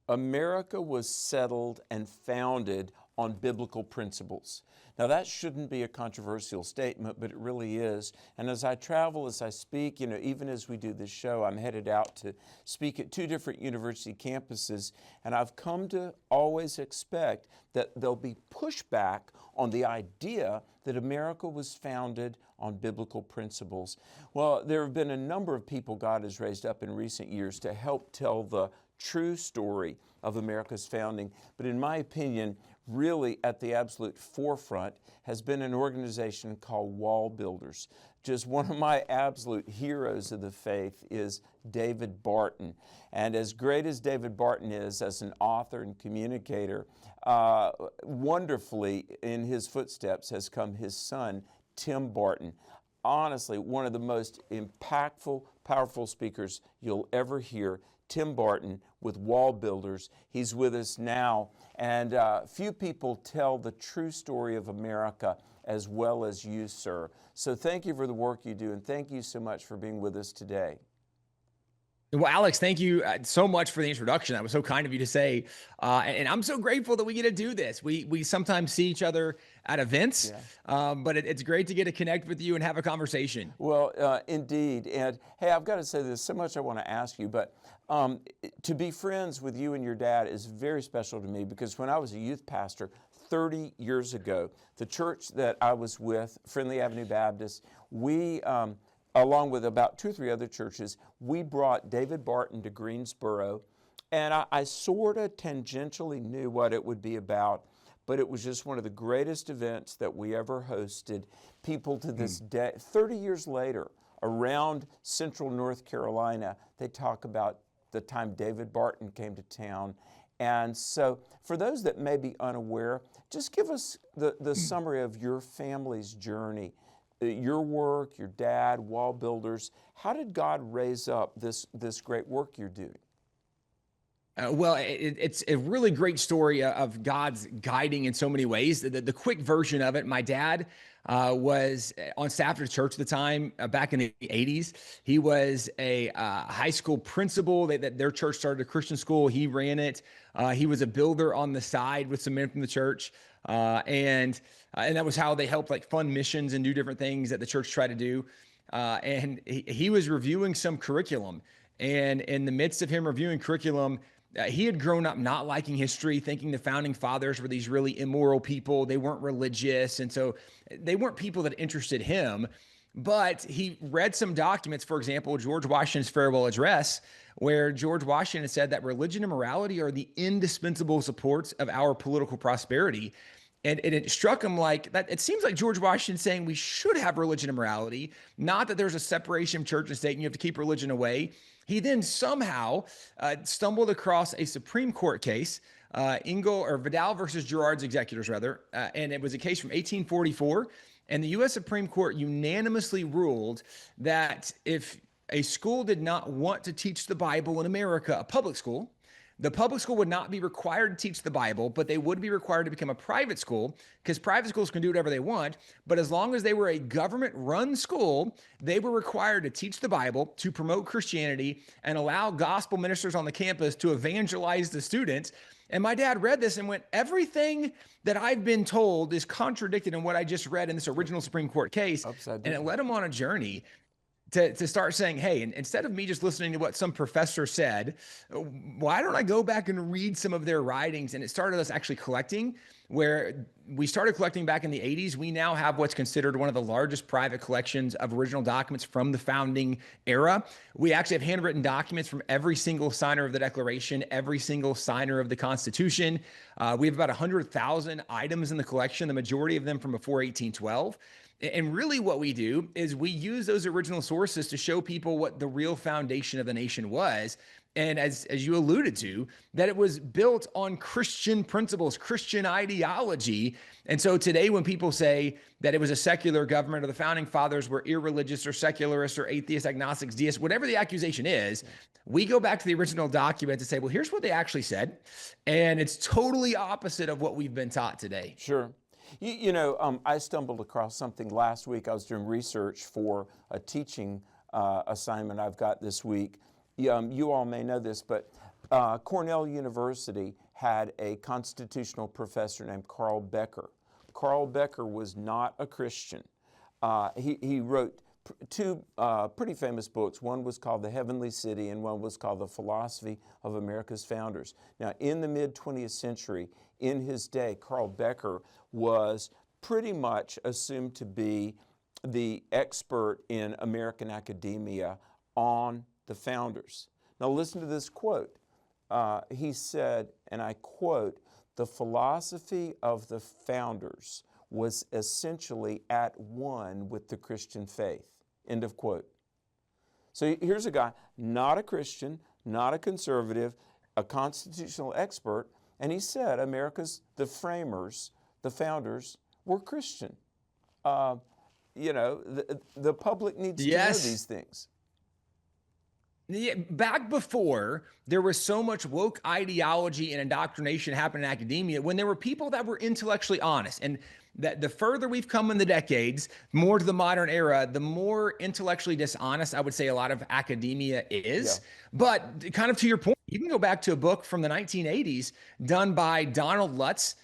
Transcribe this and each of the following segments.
America was settled and founded on biblical principles. Now that shouldn't be a controversial statement, but it really is. And as I travel, as I speak, even as we do this show, I'm headed out to speak at 2 different university campuses, and I've come to always expect that there'll be pushback on the idea that America was founded on biblical principles. Well, there have been a number of people God has raised up in recent years to help tell the true story of America's founding, but in my opinion, really at the absolute forefront has been an organization called Wall Builders. Just one of my absolute heroes of the faith is David Barton. And as great as David Barton is as an author and communicator, wonderfully in his footsteps has come his son, Tim Barton. Honestly, one of the most impactful, powerful speakers you'll ever hear. Tim Barton with Wall Builders. He's with us now, and few people tell the true story of America as well as you, sir. So thank you for the work you do, and thank you so much for being with us today. Well, Alex, thank you so much for the introduction. That was so kind of you to say. And I'm so grateful that we get to do this. We sometimes see each other at events, but it's great to get to connect with you and have a conversation. Well, indeed. And hey, I've got to say there's so much I want to ask you, but to be friends with you and your dad is very special to me, because when I was a youth pastor 30 years ago, the church that I was with, Friendly Avenue Baptist, we along with about 2 or 3 other churches, we brought David Barton to Greensboro, and I sort of tangentially knew what it would be about, but it was just one of the greatest events that we ever hosted. People to this day, 30 years later, around central North Carolina, they talk about the time David Barton came to town. And so for those that may be unaware, just give us the summary of your family's journey. Your work, your dad, Wall Builders. How did God raise up this great work you're doing? Well, it's a really great story of God's guiding in so many ways. The quick version of it, my dad was on staff at a church at the time, back in the 80s. He was a high school principal. Their church started a Christian school. He ran it. He was a builder on the side with some men from the church. And that was how they helped fund missions and do different things that the church tried to do. And he was reviewing some curriculum. And in the midst of him reviewing curriculum, he had grown up not liking history, thinking the founding fathers were these really immoral people. They weren't religious. And so they weren't people that interested him. But he read some documents, for example, George Washington's farewell address, where George Washington said that religion and morality are the indispensable supports of our political prosperity. And it struck him like that. It seems like George Washington saying we should have religion and morality, not that there's a separation of church and state and you have to keep religion away. He then somehow stumbled across a Supreme Court case, Vidal versus Girard's Executors, rather. And it was a case from 1844. And the U.S. Supreme Court unanimously ruled that if a school did not want to teach the Bible in America, a public school, the public school would not be required to teach the Bible, but they would be required to become a private school, because private schools can do whatever they want. But as long as they were a government-run school, they were required to teach the Bible, to promote Christianity, and allow gospel ministers on the campus to evangelize the students. And my dad read this and went, everything that I've been told is contradicted in what I just read in this original Supreme Court case. And it led him on a journey to start saying, hey, instead of me just listening to what some professor said, why don't I go back and read some of their writings? And it started us actually collecting, where we started collecting back in the 80s. We now have what's considered one of the largest private collections of original documents from the founding era. We actually have handwritten documents from every single signer of the Declaration, every single signer of the Constitution. We have about 100,000 items in the collection, the majority of them from before 1812. And really what we do is we use those original sources to show people what the real foundation of the nation was. And as you alluded to, that it was built on Christian principles, Christian ideology. And so today when people say that it was a secular government or the founding fathers were irreligious or secularists or atheists, agnostics, deists, whatever the accusation is, we go back to the original document to say, well, here's what they actually said. And it's totally opposite of what we've been taught today. Sure. I stumbled across something last week. I was doing research for a teaching assignment I've got this week. You all may know this, but Cornell University had a constitutional professor named Carl Becker. Carl Becker was not a Christian. He wrote two pretty famous books. One was called The Heavenly City and one was called The Philosophy of America's Founders. Now, in the mid-20th century, in his day, Carl Becker was pretty much assumed to be the expert in American academia on the founders. Now listen to this quote. He said, and I quote, "The philosophy of the founders was essentially at one with the Christian faith." End of quote. So here's a guy, not a Christian, not a conservative, a constitutional expert, and he said the framers, the founders, were Christian. You know, the public needs to know these things. Yeah, back before there was so much woke ideology and indoctrination happening in academia, when there were people that were intellectually honest, and that the further we've come in the decades, more to the modern era, the more intellectually dishonest I would say a lot of academia is. Yeah. But kind of to your point, you can go back to a book from the 1980s done by Donald Lutz.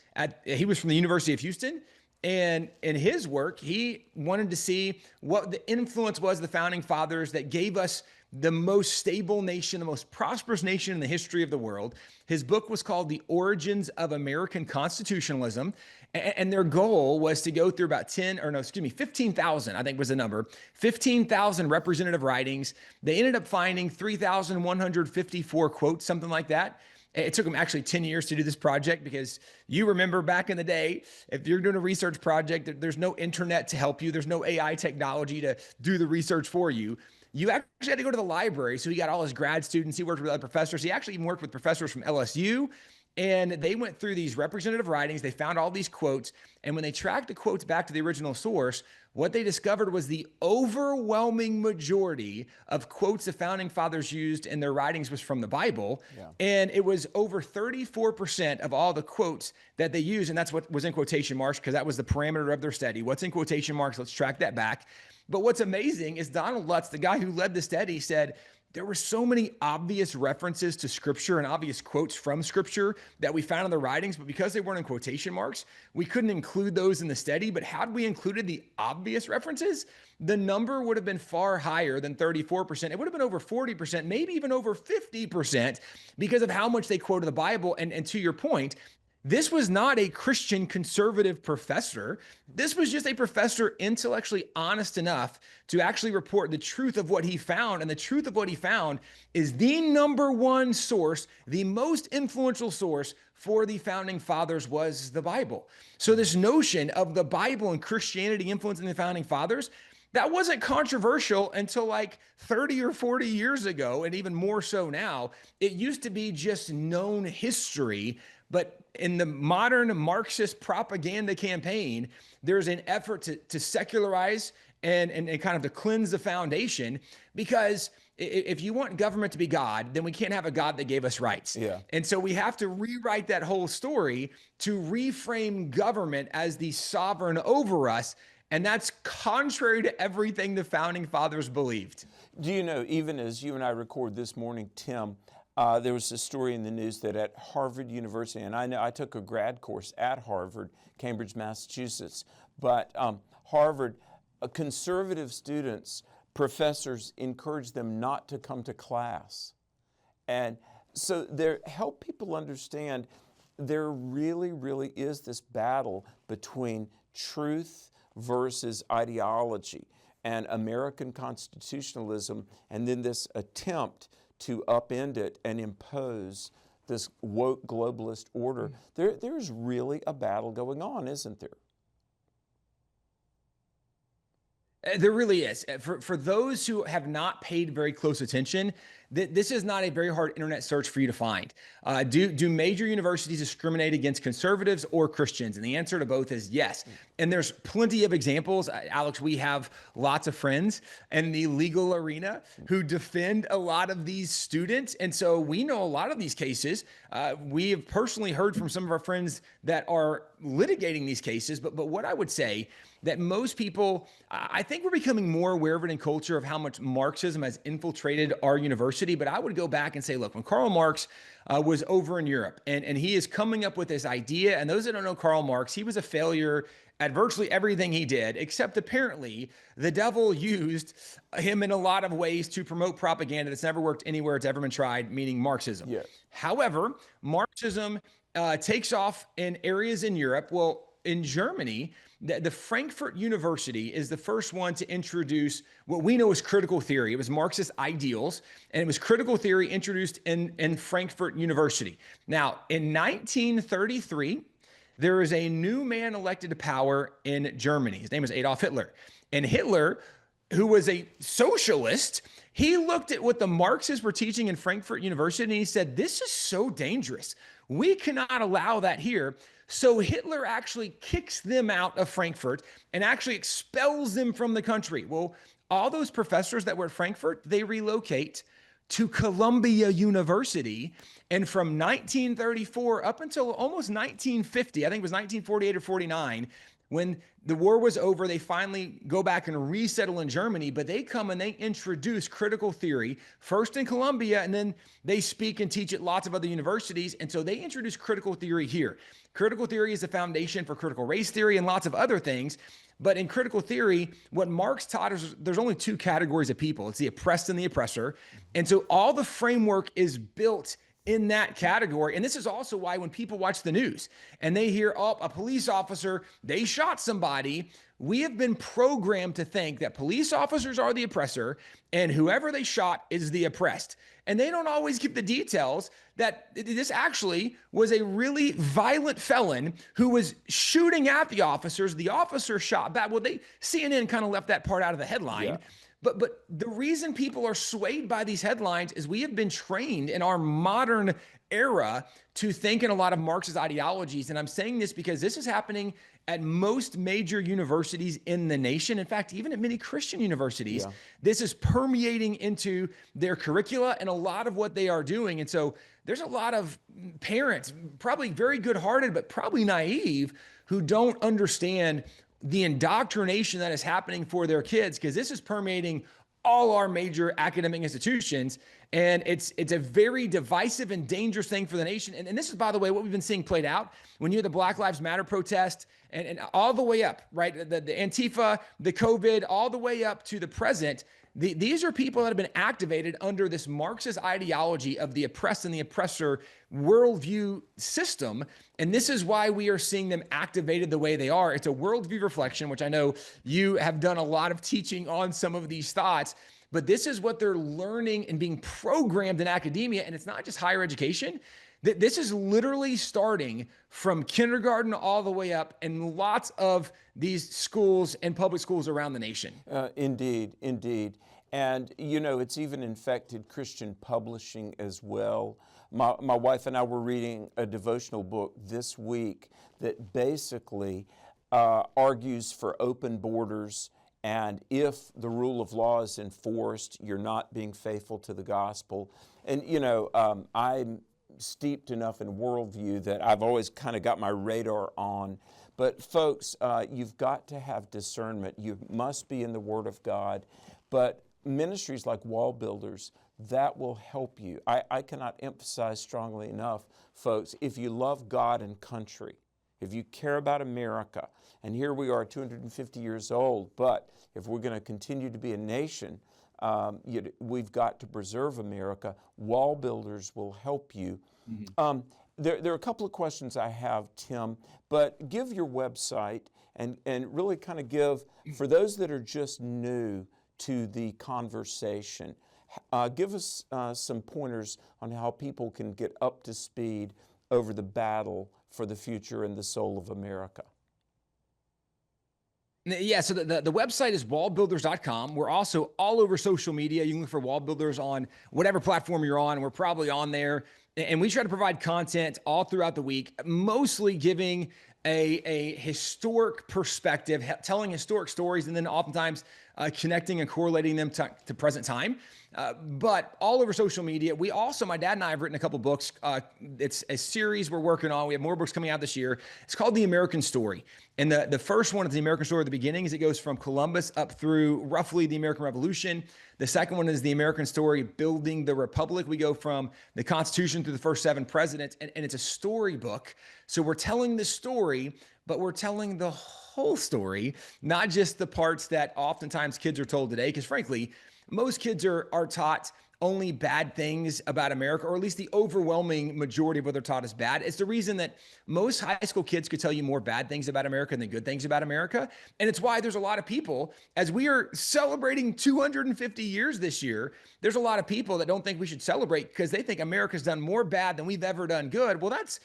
He was from the University of Houston. And in his work, he wanted to see what the influence was of the founding fathers that gave us the most stable nation, the most prosperous nation in the history of the world. His book was called The Origins of American Constitutionalism. And their goal was to go through about 15,000, I think was the number, 15,000 representative writings. They ended up finding 3,154 quotes, something like that. It took them actually 10 years to do this project because you remember back in the day, if you're doing a research project, there's no internet to help you. There's no AI technology to do the research for you. You actually had to go to the library. So he got all his grad students. He worked with other professors. He actually even worked with professors from LSU. And they went through these representative writings. They found all these quotes. And when they tracked the quotes back to the original source, what they discovered was the overwhelming majority of quotes the founding fathers used in their writings was from the Bible. Yeah. And it was over 34% of all the quotes that they used. And that's what was in quotation marks because that was the parameter of their study. What's in quotation marks? Let's track that back. But what's amazing is Donald Lutz, the guy who led the study, said, there were so many obvious references to scripture and obvious quotes from scripture that we found in the writings, but because they weren't in quotation marks, we couldn't include those in the study. But had we included the obvious references, the number would have been far higher than 34%. It would have been over 40%, maybe even over 50% because of how much they quoted the Bible. And to your point, this was not a Christian conservative professor. This was just a professor intellectually honest enough to actually report the truth of what he found. And the truth of what he found is the number one source, the most influential source for the founding fathers was the Bible. So this notion of the Bible and Christianity influencing the founding fathers, that wasn't controversial until like 30 or 40 years ago, and even more so now. It used to be just known history. But in the modern Marxist propaganda campaign, there's an effort to secularize and kind of to cleanse the foundation, because if you want government to be God, then we can't have a God that gave us rights. Yeah. And so we have to rewrite that whole story to reframe government as the sovereign over us. And that's contrary to everything the founding fathers believed. Do you know, even as you and I record this morning, Tim, there was a story in the news that at Harvard University, and I know I took a grad course at Harvard, Cambridge, Massachusetts, but Harvard, conservative students, professors encouraged them not to come to class. And so help people understand there really, really is this battle between truth versus ideology and American constitutionalism, and then this attempt to upend it and impose this woke globalist order. There's really a battle going on, isn't there? There really is. For those who have not paid very close attention, this is not a very hard internet search for you to find. Do major universities discriminate against conservatives or Christians? And the answer to both is yes. And there's plenty of examples. Alex, we have lots of friends in the legal arena who defend a lot of these students. And so we know a lot of these cases. We have personally heard from some of our friends that are litigating these cases. But what I would say that most people, I think we're becoming more aware of it in culture of how much Marxism has infiltrated our university. University, but I would go back and say, look, when Karl Marx was over in Europe and he is coming up with this idea, and those that don't know Karl Marx, he was a failure at virtually everything he did, except apparently the devil used him in a lot of ways to promote propaganda that's never worked anywhere it's ever been tried, meaning Marxism. Yes. However, Marxism takes off in areas in Europe. Well, in Germany, the Frankfurt University is the first one to introduce what we know as critical theory. It was Marxist ideals, and it was critical theory introduced in Frankfurt University. Now, in 1933, there is a new man elected to power in Germany. His name is Adolf Hitler. And Hitler, who was a socialist, he looked at what the Marxists were teaching in Frankfurt University, and he said, this is so dangerous. We cannot allow that here. So Hitler actually kicks them out of Frankfurt and actually expels them from the country. Well, all those professors that were at Frankfurt, they relocate to Columbia University. And from 1934 up until almost 1950, I think it was 1948 or 49, when the war was over, they finally go back and resettle in Germany, but they come and they introduce critical theory, first in Columbia, and then they speak and teach at lots of other universities. And so they introduce critical theory here. Critical theory is the foundation for critical race theory and lots of other things. But in critical theory, what Marx taught is there's only two categories of people. It's the oppressed and the oppressor. And so all the framework is built in that category. And this is also why when people watch the news and they hear, oh, a police officer, they shot somebody, we have been programmed to think that police officers are the oppressor and whoever they shot is the oppressed. And they don't always give the details that this actually was a really violent felon who was shooting at the officers. The officer shot back. Well, CNN kind of left that part out of the headline. Yeah. But the reason people are swayed by these headlines is we have been trained in our modern era to think in a lot of Marxist ideologies. And I'm saying this because this is happening at most major universities in the nation. In fact, even at many Christian universities, this is permeating into their curricula and a lot of what they are doing. And so there's a lot of parents, probably very good-hearted, but probably naive, who don't understand the indoctrination that is happening for their kids, because this is permeating all our major academic institutions. And it's a very divisive and dangerous thing for the nation. And this is, by the way, what we've been seeing played out when you hear the Black Lives Matter protest and all the way up, right? The Antifa, the COVID, all the way up to the present. These are people that have been activated under this Marxist ideology of the oppressed and the oppressor worldview system. And this is why we are seeing them activated the way they are. It's a worldview reflection, which I know you have done a lot of teaching on some of these thoughts, but this is what they're learning and being programmed in academia. And it's not just higher education. This is literally starting from kindergarten all the way up in lots of these schools and public schools around the nation. Indeed. And, it's even infected Christian publishing as well. My wife and I were reading a devotional book this week that basically argues for open borders. And if the rule of law is enforced, you're not being faithful to the gospel. And, I'm steeped enough in worldview that I've always kind of got my radar on. But folks, you've got to have discernment. You must be in the Word of God. But ministries like Wall Builders, that will help you. I cannot emphasize strongly enough, folks, if you love God and country, if you care about America, and here we are 250 years old, but if we're going to continue to be a nation, we've got to preserve America. Wall Builders will help you. Mm-hmm. There are a couple of questions I have, Tim, but give your website and really kind of give, for those that are just new to the conversation, give us some pointers on how people can get up to speed over the battle for the future and the soul of America. Yeah, so the website is wallbuilders.com. We're also all over social media. You can look for Wall Builders on whatever platform you're on. We're probably on there. And we try to provide content all throughout the week, mostly giving a historic perspective, telling historic stories, and then oftentimes connecting and correlating them to present time. But all over social media, my dad and I have written a couple books. It's a series we're working on. We have more books coming out this year. It's called The American Story. And the first one is The American Story at the beginning, as it goes from Columbus up through roughly the American Revolution. The second one is The American Story, Building the Republic. We go from the Constitution through the first 7 presidents, and it's a storybook. So we're telling the story, but we're telling the whole story, not just the parts that oftentimes kids are told today, because frankly, most kids are taught only bad things about America, or at least the overwhelming majority of what they're taught is bad. It's the reason that most high school kids could tell you more bad things about America than good things about America. And it's why there's a lot of people, as we are celebrating 250 years this year, there's a lot of people that don't think we should celebrate because they think America's done more bad than we've ever done good. Well, that's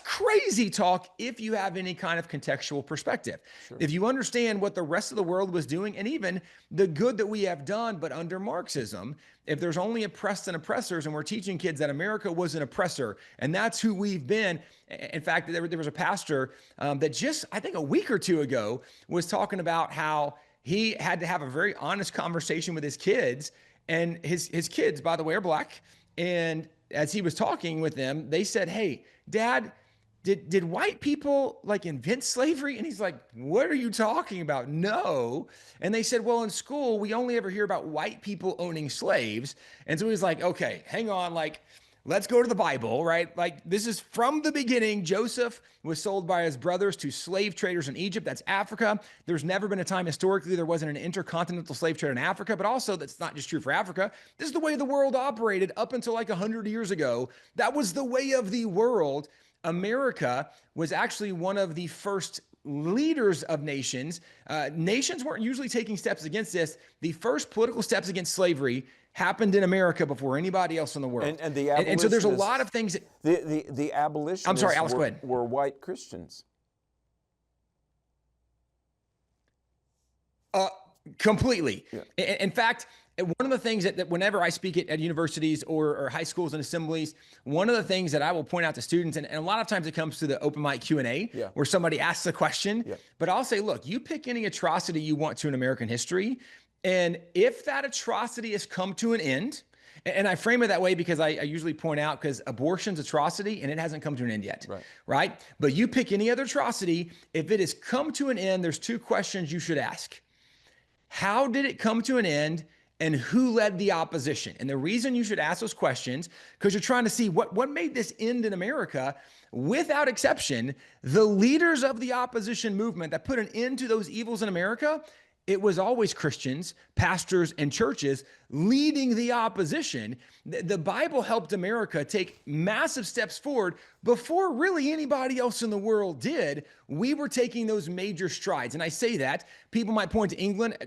crazy talk if you have any kind of contextual perspective. Sure. If you understand what the rest of the world was doing and even the good that we have done, but under Marxism, if there's only oppressed and oppressors, and we're teaching kids that America was an oppressor, and that's who we've been. In fact, there was a pastor that just, I think a week or two ago, was talking about how he had to have a very honest conversation with his kids, and his kids, by the way, are black. And as he was talking with them, they said, "Hey, Dad, did white people like invent slavery?" And he's like, "What are you talking about?" "No." And they said, "Well, in school, we only ever hear about white people owning slaves." And so he's like, "Okay, hang on, like, let's go to the Bible, right? Like, this is from the beginning. Joseph was sold by his brothers to slave traders in Egypt. That's Africa. There's never been a time historically there wasn't an intercontinental slave trade in Africa, but also that's not just true for Africa. This is the way the world operated up until like 100 years ago. That was the way of the world." America was actually one of the first leaders of nations. Nations weren't usually taking steps against this. The first political steps against slavery happened in America before anybody else in the world. And so there's a lot of things. The abolitionists I'm sorry, Alice, go ahead. Were white Christians. Completely. Yeah. In fact, one of the things that whenever I speak at universities or high schools and assemblies, one of the things that I will point out to students, and a lot of times it comes to the open mic Q&A, yeah, where somebody asks a question, yeah, but I'll say, look, you pick any atrocity you want to in American history, and if that atrocity has come to an end, and I frame it that way because I usually point out, because abortion's atrocity and it hasn't come to an end yet, right? But you pick any other atrocity, if it has come to an end, there's 2 questions you should ask. How did it come to an end? And who led the opposition? And the reason you should ask those questions, because you're trying to see what made this end in America. Without exception, the leaders of the opposition movement that put an end to those evils in America, it was always Christians, pastors, and churches leading the opposition. The Bible helped America take massive steps forward before really anybody else in the world did. We were taking those major strides. And I say that, people might point to England,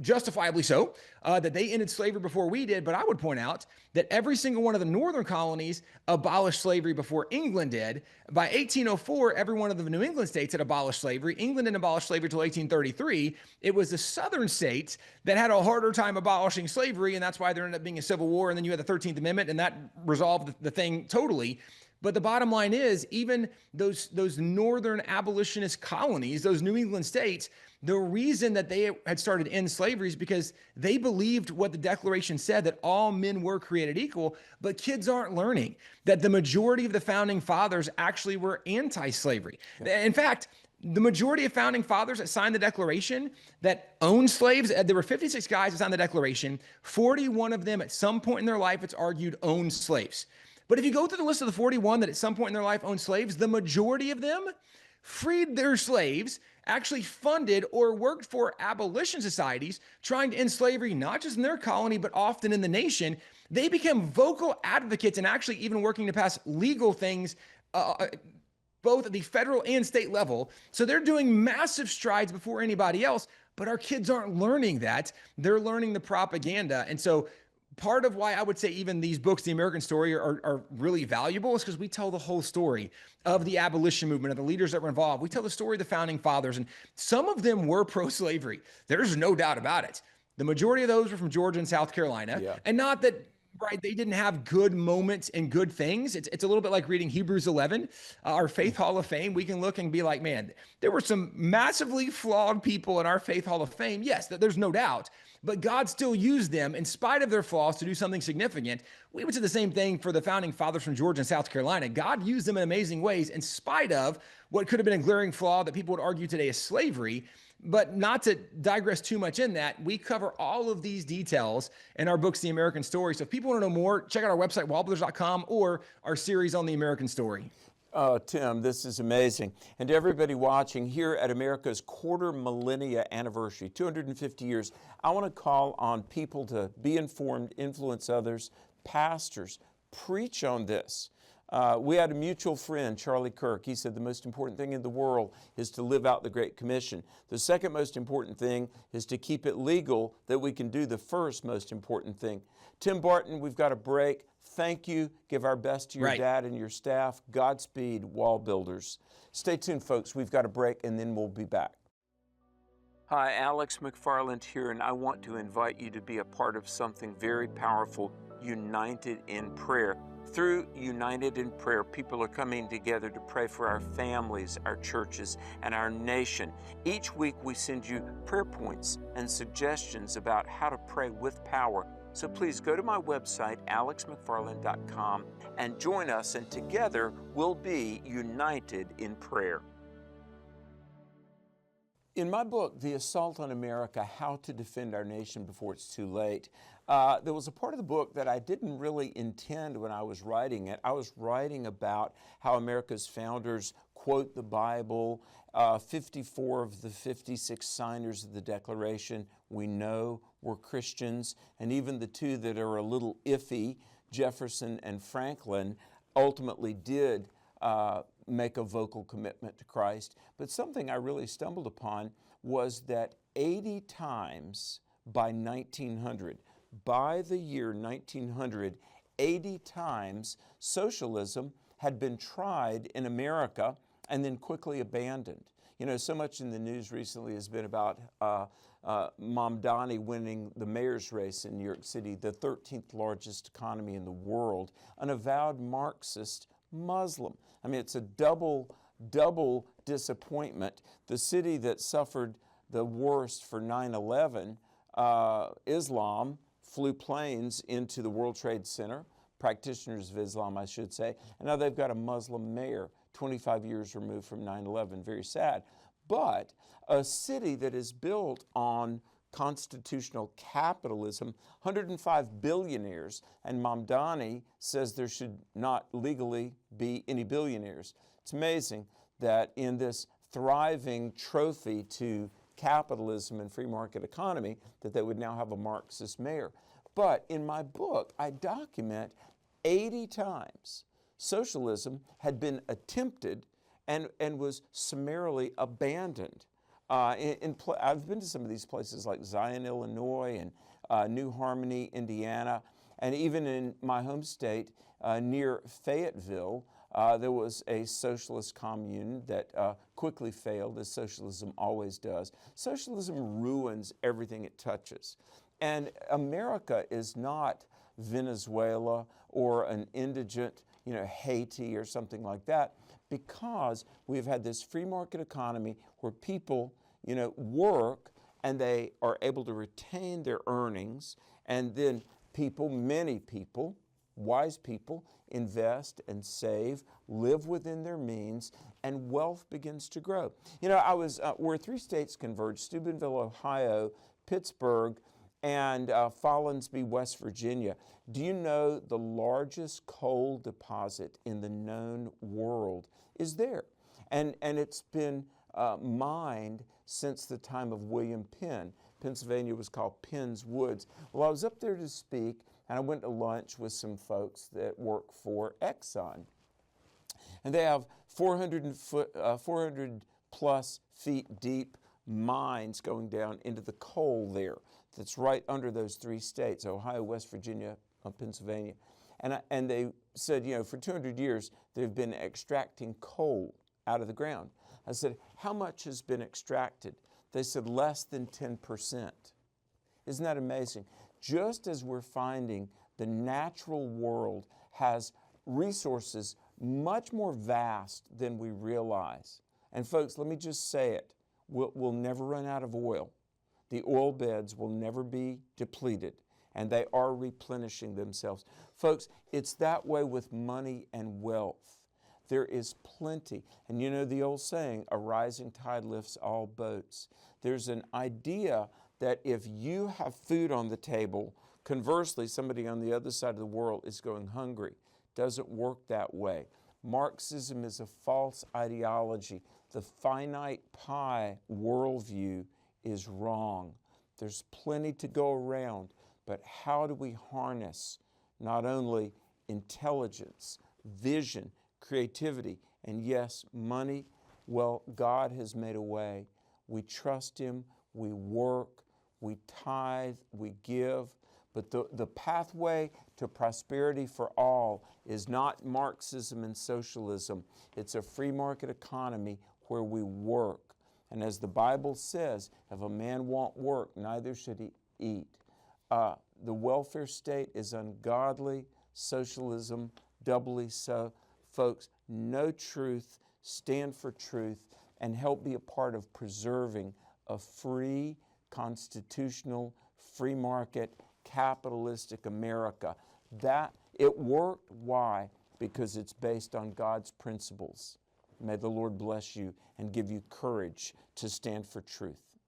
justifiably so, that they ended slavery before we did. But I would point out that every single one of the northern colonies abolished slavery before England did. By 1804, every one of the New England states had abolished slavery. England didn't abolish slavery until 1833. It was the southern states that had a harder time abolishing slavery, and that's why there ended up being a civil war. And then you had the 13th Amendment, and that resolved the thing totally. But the bottom line is, even those northern abolitionist colonies, those New England states, the reason that they had started to end slavery is because they believed what the Declaration said, that all men were created equal. But kids aren't learning that the majority of the founding fathers actually were anti-slavery. Yeah. In fact, the majority of founding fathers that signed the Declaration that owned slaves, there were 56 guys that signed the Declaration. 41 of them at some point in their life, it's argued, owned slaves. But if you go through the list of the 41 that at some point in their life owned slaves, the majority of them freed their slaves, actually funded or worked for abolition societies trying to end slavery, not just in their colony, but often in the nation. They became vocal advocates and actually even working to pass legal things, both at the federal and state level. So they're doing massive strides before anybody else, but our kids aren't learning that. They're learning the propaganda. And so part of why I would say even these books, The American Story, are really valuable is because we tell the whole story of the abolition movement, of the leaders that were involved. We tell the story of the founding fathers, and some of them were pro-slavery. There's no doubt about it. The majority of those were from Georgia and South Carolina. Yeah. And not that Right. They didn't have good moments and good things. It's a little bit like reading Hebrews 11, our Faith Hall of Fame. We can look and be like, man, there were some massively flawed people in our Faith Hall of Fame. Yes, there's no doubt. But God still used them in spite of their flaws to do something significant. We would say the same thing for the founding fathers from Georgia and South Carolina. God used them in amazing ways in spite of what could have been a glaring flaw that people would argue today is slavery. But not to digress too much in that, we cover all of these details in our books, The American Story. So if people want to know more, check out our website, wobblers.com, or our series on the American Story. Tim, this is amazing. And to everybody watching here at America's quarter millennia anniversary, 250 years, I want to call on people to be informed, influence others, pastors, preach on this. We had a mutual friend, Charlie Kirk. He said the most important thing in the world is to live out the Great Commission. The second most important thing is to keep it legal that we can do the first most important thing. Tim Barton, we've got a break. Thank you. Give our best to your dad and your staff. Godspeed, wall builders. Stay tuned, folks. We've got a break, and then we'll be back. Hi, Alex McFarland here, and I want to invite you to be a part of something very powerful, United in Prayer. Through United in Prayer, people are coming together to pray for our families, our churches, and our nation. Each week we send you prayer points and suggestions about how to pray with power. So please go to my website, alexmcfarland.com, and join us, and together we'll be united in prayer. In my book, The Assault on America, How to Defend Our Nation Before It's Too Late, there was a part of the book that I didn't really intend when I was writing it. I was writing about how America's founders quote the Bible. 54 of the 56 signers of the Declaration we know were Christians, and even the two that are a little iffy, Jefferson and Franklin, ultimately did make a vocal commitment to Christ. But something I really stumbled upon was that 80 times by 1900, by the year 1900, 80 times socialism had been tried in America and then quickly abandoned. You know, so much in the news recently has been about Mamdani winning the mayor's race in New York City, the 13th largest economy in the world, an avowed Marxist Muslim. I mean, it's a double disappointment. The city that suffered the worst for 9/11, Islam, flew planes into the World Trade Center, practitioners of Islam, I should say, and now they've got a Muslim mayor, 25 years removed from 9/11. Very sad. But a city that is built on constitutional capitalism, 105 billionaires, and Mamdani says there should not legally be any billionaires. It's amazing that in this thriving trophy to capitalism and free market economy that they would now have a Marxist mayor. But in my book, I document 80 times socialism had been attempted and was summarily abandoned. I've been to some of these places like Zion, Illinois, and New Harmony, Indiana, and even in my home state near Fayetteville, there was a socialist commune that quickly failed, as socialism always does. Socialism ruins everything it touches. And America is not Venezuela or an indigent, Haiti or something like that, because we've had this free market economy where people, work and they are able to retain their earnings, and then people, many people, wise people, invest and save, live within their means, and wealth begins to grow. Where 3 states converge, Steubenville, Ohio, Pittsburgh, and Follansbee, West Virginia. Do you know the largest coal deposit in the known world is there? And it's been mined since the time of William Penn. Pennsylvania was called Penn's Woods. Well, I was up there to speak, and I went to lunch with some folks that work for Exxon. And they have 400 plus feet deep mines going down into the coal there. That's right under those 3 states, Ohio, West Virginia, Pennsylvania. And they said, for 200 years, they've been extracting coal out of the ground. I said, how much has been extracted? They said less than 10%. Isn't that amazing? Just as we're finding The natural world has resources much more vast than we realize. And folks, let me just say it, we'll never run out of oil. The oil beds will never be depleted, and they are replenishing themselves. Folks, it's that way with money and wealth. There is plenty. And you know the old saying, a rising tide lifts all boats. There's an idea that if you have food on the table, conversely, somebody on the other side of the world is going hungry. Doesn't work that way. Marxism is a false ideology. The finite pie worldview is wrong. There's plenty to go around, but how do we harness not only intelligence, vision, creativity, and yes, money? Well, God has made a way. We trust Him, we work, we tithe, we give, but the pathway to prosperity for all is not Marxism and socialism. It's a free market economy where we work. And as the Bible says, if a man won't work, neither should he eat. The welfare state is ungodly, socialism doubly so. Folks, know truth, stand for truth, and help be a part of preserving a free, constitutional, free market, capitalistic America. That it worked. Why? Because it's based on God's principles. May the Lord bless you and give you courage to stand for truth.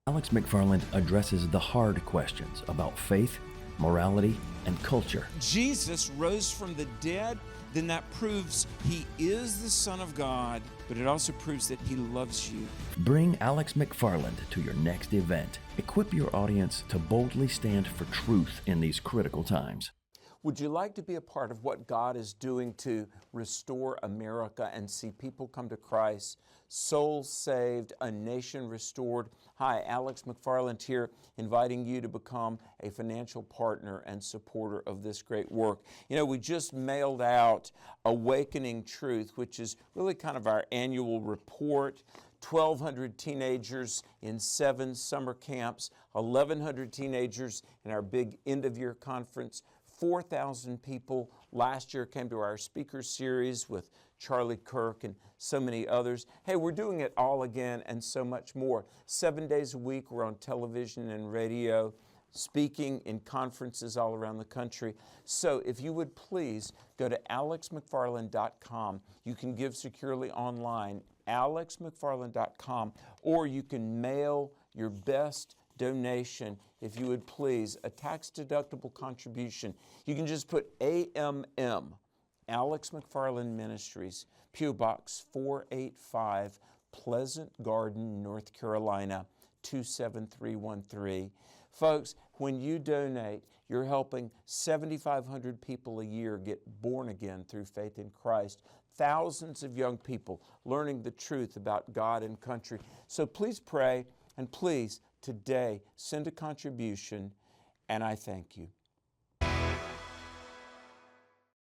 Alex McFarland addresses the hard questions about faith, morality, and culture. Jesus rose from the dead, then that proves He is the Son of God, but it also proves that He loves you. Bring Alex McFarland to your next event. Equip your audience to boldly stand for truth in these critical times. Would you like to be a part of what God is doing to restore America and see people come to Christ, souls saved, a nation restored? Hi, Alex McFarland here, inviting you to become a financial partner and supporter of this great work. You know, we just mailed out Awakening Truth, which is really kind of our annual report. 1,200 teenagers in 7 summer camps, 1,100 teenagers in our big end-of-year conference. 4,000 people last year came to our speaker series with Charlie Kirk and so many others. Hey, we're doing it all again and so much more. 7 days a week, we're on television and radio, speaking in conferences all around the country. So if you would please go to alexmcfarland.com. You can give securely online, alexmcfarland.com, or you can mail your best donation, if you would please, a tax-deductible contribution. You can just put AMM, Alex McFarland Ministries, P.O. Box 485, Pleasant Garden, North Carolina, 27313. Folks, when you donate, you're helping 7,500 people a year get born again through faith in Christ. Thousands of young people learning the truth about God and country. So please pray, and please, today, send a contribution, and I thank you.